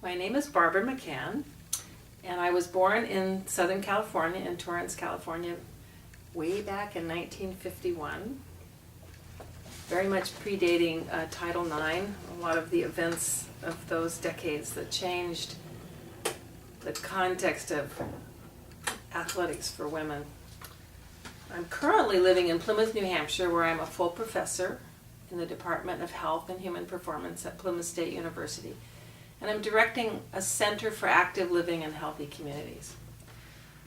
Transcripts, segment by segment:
My name is Barbara McCahan, and I was born in Southern California, in Torrance, California, way back in 1951. Very much predating Title IX, a lot of the events of those decades that changed the context of athletics for women. I'm currently living in Plymouth, New Hampshire, where I'm a full professor in the Department of Health and Human Performance at Plymouth State University. And I'm directing a Center for Active Living and Healthy Communities.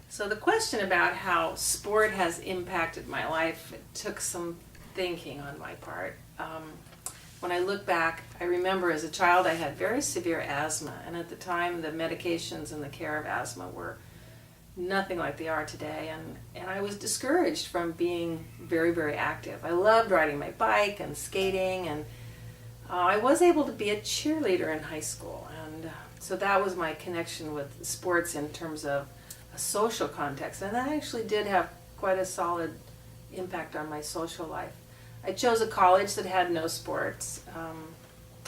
So the question about how sport has impacted my life, it took some thinking on my part. When I look back, I remember as a child I had very severe asthma, and at the time the medications and the care of asthma were nothing like they are today, and I was discouraged from being very, very active. I loved riding my bike and skating, and I was able to be a cheerleader in high school, and so that was my connection with sports in terms of a social context, and that actually did have quite a solid impact on my social life. I chose a college that had no sports,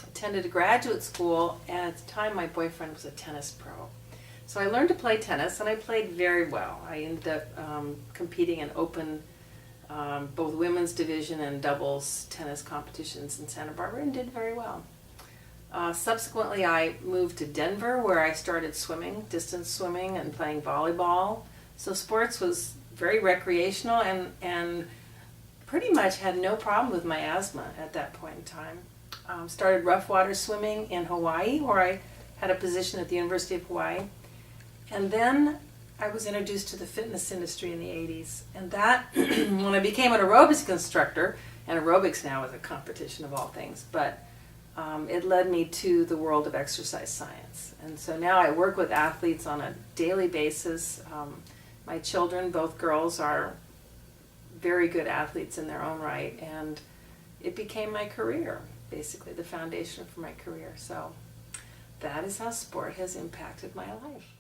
attended a graduate school, and at the time my boyfriend was a tennis pro. So I learned to play tennis, and I played very well. I ended up competing in open, both women's division and doubles tennis competitions in Santa Barbara, and did very well. Subsequently, I moved to Denver, where I started swimming, distance swimming, and playing volleyball. So sports was very recreational, and pretty much had no problem with my asthma at that point in time. Started rough water swimming in Hawaii, where I had a position at the University of Hawaii. And then I was introduced to the fitness industry in the 80s. And that, when I became an aerobics instructor, and aerobics now is a competition of all things, but it led me to the world of exercise science. And so now I work with athletes on a daily basis. My children, both girls, are very good athletes in their own right, and it became my career, basically the foundation for my career. So that is how sport has impacted my life.